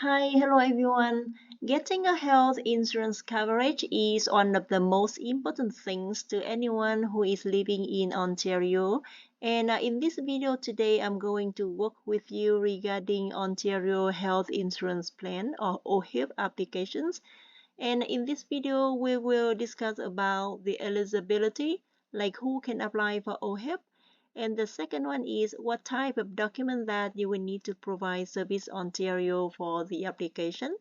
Hi, hello everyone. Getting a health insurance coverage is one of the most important things to anyone who is living in Ontario. And in this video today, I'm going to work with you regarding Ontario Health Insurance Plan or OHIP applications. And in this video, we will discuss about the eligibility, like who can apply for OHIP. And the second one is what type of document that you will need to provide Service Ontario for the application.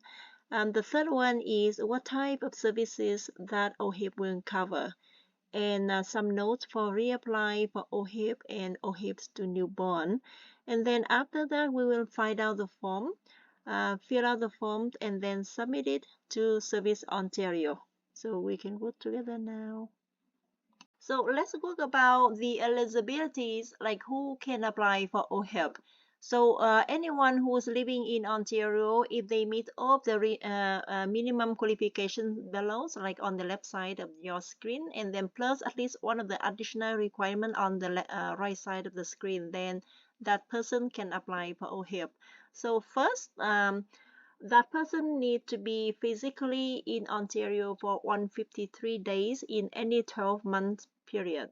And the third one is what type of services that OHIP will cover. And some notes for reapply for OHIP and OHIPs to newborn. And then after that, we will find out the form, fill out the form, and then submit it to Service Ontario. So we can work together now. So let's talk about the eligibilities, like who can apply for OHIP. So anyone who's living in Ontario, if they meet all the minimum qualification below, so like on the left side of your screen, and then plus at least one of the additional requirement on the right side of the screen, then that person can apply for OHIP. So first, that person need to be physically in Ontario for 153 days in any 12-month period.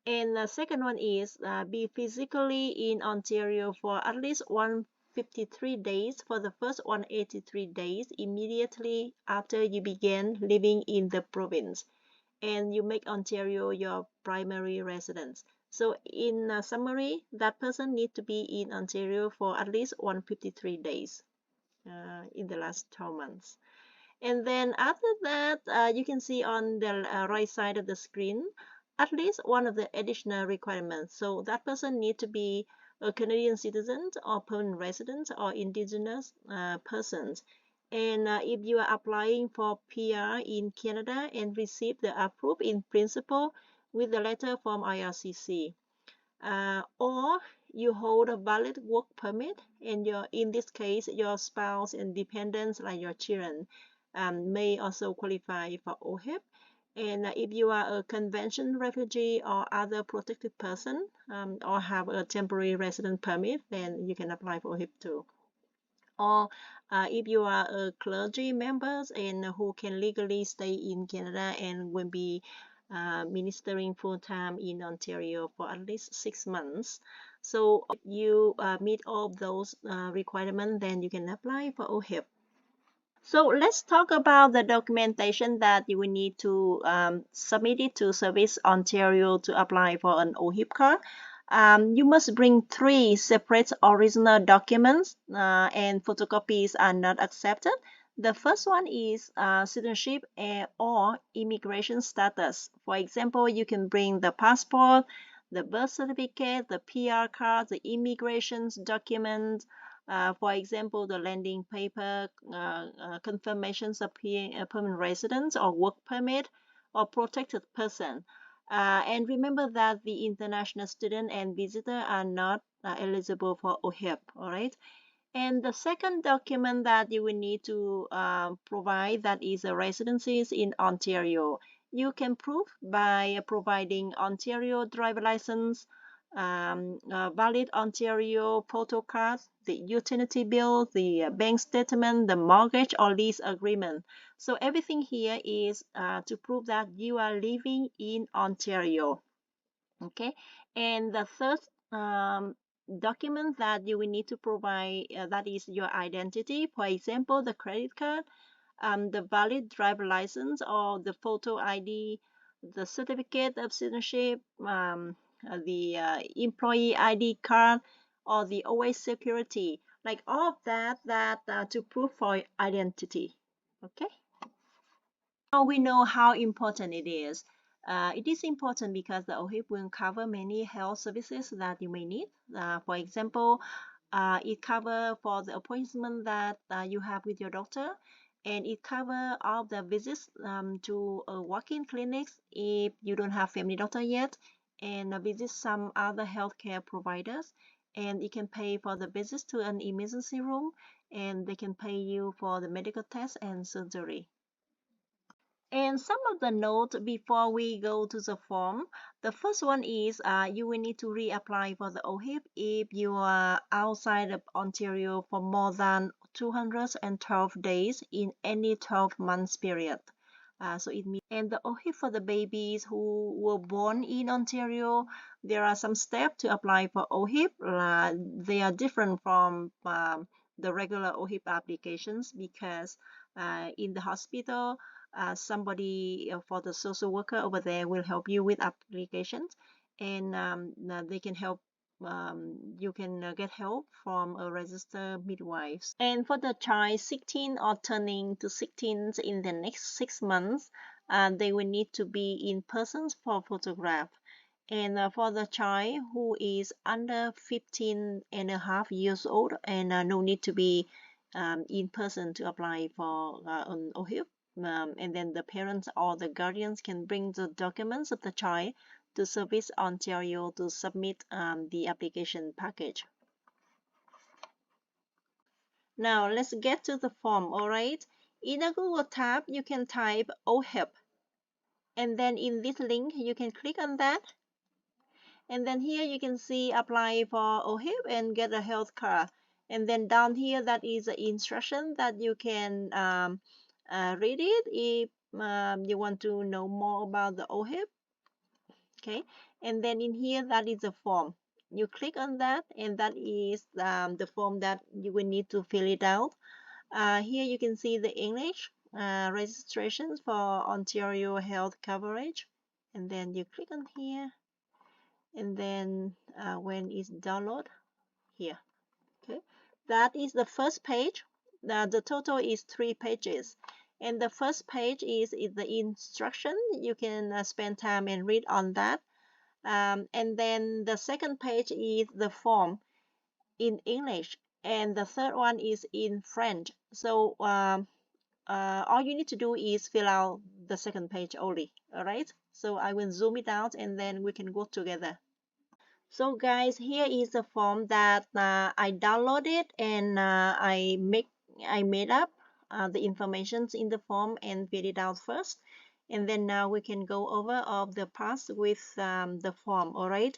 And the second one is be physically in Ontario for at least 153 days for the first 183 days immediately after you begin living in the province. And you make Ontario your primary residence. So in summary, that person need to be in Ontario for at least 153 days in the last 12 months. And then after that, you can see on the right side of the screen, at least one of the additional requirements. So that person need to be a Canadian citizen or permanent resident or indigenous persons. And if you are applying for PR in Canada and receive the approved in principle with the letter from IRCC, or you hold a valid work permit and in this case your spouse and dependents like your children may also qualify for OHIP. And if you are a convention refugee or other protected person or have a temporary resident permit, then you can apply for OHIP too. Or if you are a clergy members and who can legally stay in Canada and will be ministering full-time in Ontario for at least 6 months. So if you meet all of those requirements, then you can apply for OHIP. So let's talk about the documentation that you will need to submit it to Service Ontario to apply for an OHIP card. You must bring 3 separate original documents and photocopies are not accepted. The first one is citizenship or immigration status. For example, you can bring the passport, the birth certificate, the PR card, the immigration document, for example, the landing paper, confirmations of permanent residence or work permit or protected person. And remember that the international student and visitor are not eligible for OHIP, all right? And the second document that you will need to provide that is a residencies in Ontario. You can prove by providing Ontario driver license, valid Ontario photo card, the utility bill, the bank statement, the mortgage or lease agreement. So everything here is to prove that you are living in Ontario. Okay, and the third document that you will need to provide that is your identity. For example, the credit card, the valid driver license or the photo ID, the certificate of citizenship, the employee ID card, or the OS security, like all of that to prove for identity. Okay. Now we know how important it is. It is important because the OHIP will cover many health services that you may need. For example, it covers for the appointment that you have with your doctor, and it covers all the visits to walk-in clinics if you don't have family doctor yet, and visit some other healthcare providers. And it can pay for the visits to an emergency room, and they can pay you for the medical test and surgery. And some of the notes before we go to the form. The first one is you will need to reapply for the OHIP if you are outside of Ontario for more than 212 days in any 12 months period. So it means, and the OHIP for the babies who were born in Ontario, there are some steps to apply for OHIP. They are different from the regular OHIP applications because in the hospital, somebody for the social worker over there will help you with applications, and they can help. You can get help from a registered midwife. And for the child 16 or turning to 16 in the next 6 months, they will need to be in person for photograph. And for the child who is under 15 and a half years old, and no need to be in person to apply for an OHIP. And then the parents or the guardians can bring the documents of the child to Service Ontario to submit the application package. Now let's get to the form, alright? In a Google tab, you can type OHIP, and then in this link, you can click on that. And then here you can see apply for OHIP and get a health card. And then down here, that is the instruction that you can read it if you want to know more about the OHIP. Okay, and then in here, that is the form. You click on that, and that is the form that you will need to fill it out. Here you can see the English registrations for Ontario health coverage, and then you click on here, and then when it's download here. Okay, that is the first page. The total is 3 pages, and the first page is the instruction. You can spend time and read on that. And then the second page is the form in English, and the third one is in French. So all you need to do is fill out the second page only. All right, so I will zoom it out, and then we can go together. So guys, here is the form that I downloaded, and I made up the informations in the form and fill it out first, and then now we can go over of the parts with the form. All right,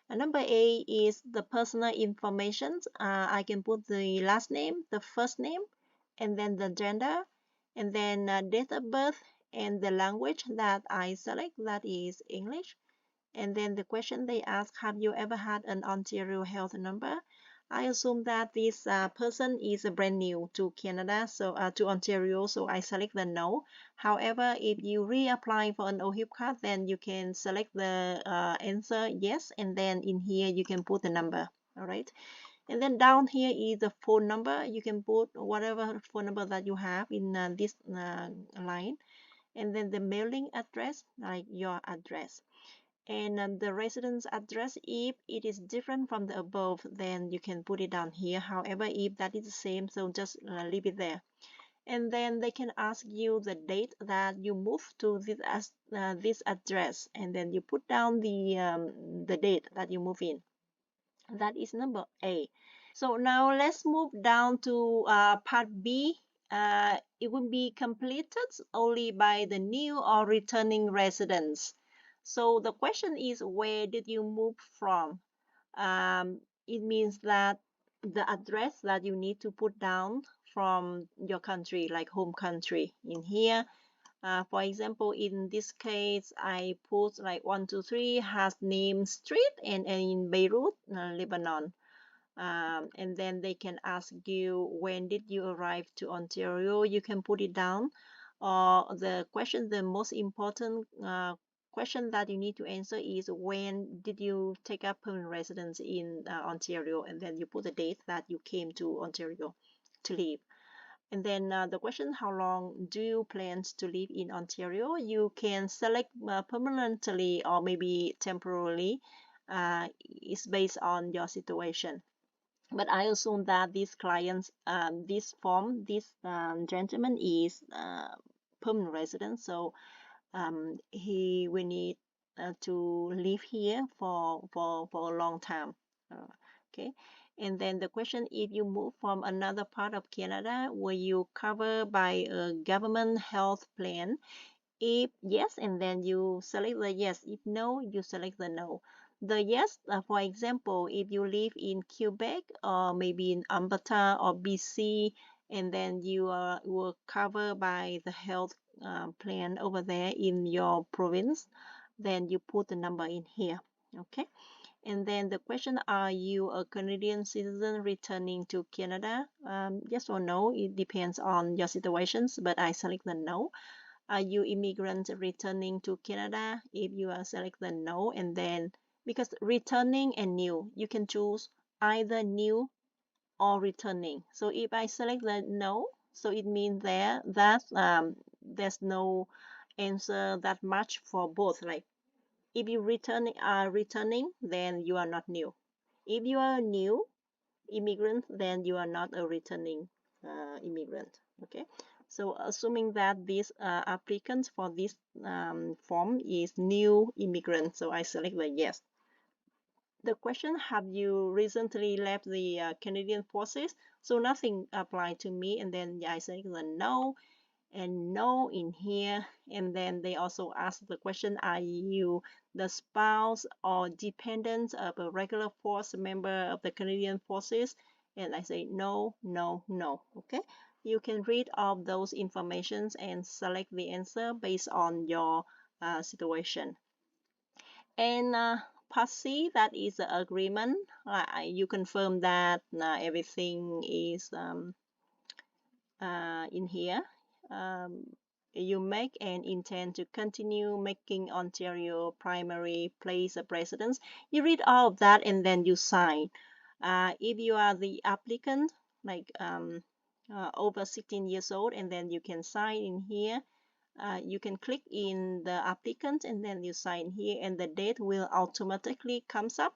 number A is the personal information. I can put the last name, the first name, and then the gender, and then date of birth, and the language that I select, that is English. And then the question they ask, have you ever had an Ontario health number? I assume that this person is brand new to Canada, so to Ontario, so I select the no. However, if you reapply for an OHIP card, then you can select the answer yes, and then in here you can put the number. All right. And then down here is the phone number. You can put whatever phone number that you have in this line. And then the mailing address, like your address. And the residence address, if it is different from the above, then you can put it down here. However, if that is the same, so just leave it there. And then they can ask you the date that you move to this address, and then you put down the date that you move in. That is number A. So now let's move down to part B. It will be completed only by the new or returning residents. So the question is, where did you move from? It means that the address that you need to put down from your country, like home country in here. For example, in this case, I put like 123 has name street and in Beirut, Lebanon. And then they can ask you, when did you arrive to Ontario? You can put it down. The question, the most important question that you need to answer is, when did you take up permanent residence in Ontario? And then you put the date that you came to Ontario to live. And then the question, how long do you plan to live in Ontario? You can select permanently or maybe temporarily. It's based on your situation. But I assume that this client's this form, this gentleman is permanent resident, so he will need to live here for a long time. Okay, and then the question, if you move from another part of Canada, were you covered by a government health plan? If yes, and then you select the yes. If no, you select the no. The yes, for example, if you live in Quebec or maybe in Alberta or BC, and then you were covered by the health plan over there in your province, then you put the number in here. Okay. And then the question, are you a Canadian citizen returning to Canada? Yes or no, it depends on your situations, but I select the no. Are you immigrant returning to Canada? If you are select the no, and then because returning and new, you can choose either new or returning. So if I select the no, so it means there that there's no answer that much for both. Like if you are returning, then you are not new. If you are a new immigrant, then you are not a returning immigrant. Okay. So assuming that this applicant for this form is new immigrant, so I select the yes. The question, have you recently left the Canadian forces? So nothing applied to me, and then I select the no and no in here. And then they also ask the question, are you the spouse or dependent of a regular force member of the Canadian forces? And I say no, no, no. Okay, you can read all those informations and select the answer based on your situation. And part C, that is the agreement. You confirm that everything is in here. Um, you make and intend to continue making Ontario primary place of residence. You read all of that and then you sign. If you are the applicant, like over 16 years old, and then you can sign in here. You can click in the applicant and then you sign here, and the date will automatically comes up.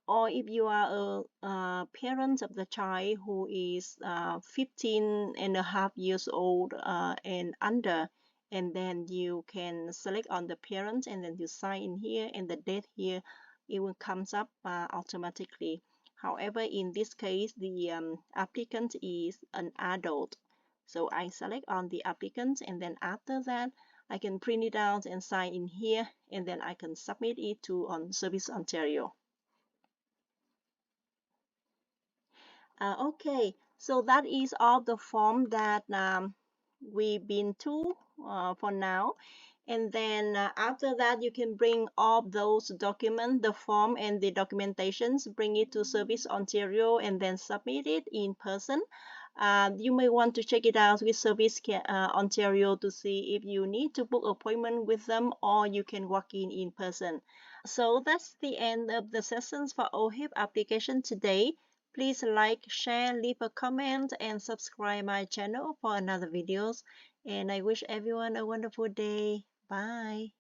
Or if you are a parent of the child who is 15 and a half years old and under, and then you can select on the parent and then you sign in here, and the date here, it will comes up automatically. However, in this case, the applicant is an adult. So I select on the applicant, and then after that, I can print it out and sign in here, and then I can submit it to on Service Ontario. Okay, so that is all the form that we've been to for now. And then after that, you can bring all those documents, the form and the documentations, bring it to Service Ontario and then submit it in person. You may want to check it out with Service Ontario to see if you need to book appointment with them, or you can walk in person. So that's the end of the sessions for OHIP application today. Please like, share, leave a comment, and subscribe my channel for another videos. And I wish everyone a wonderful day. Bye.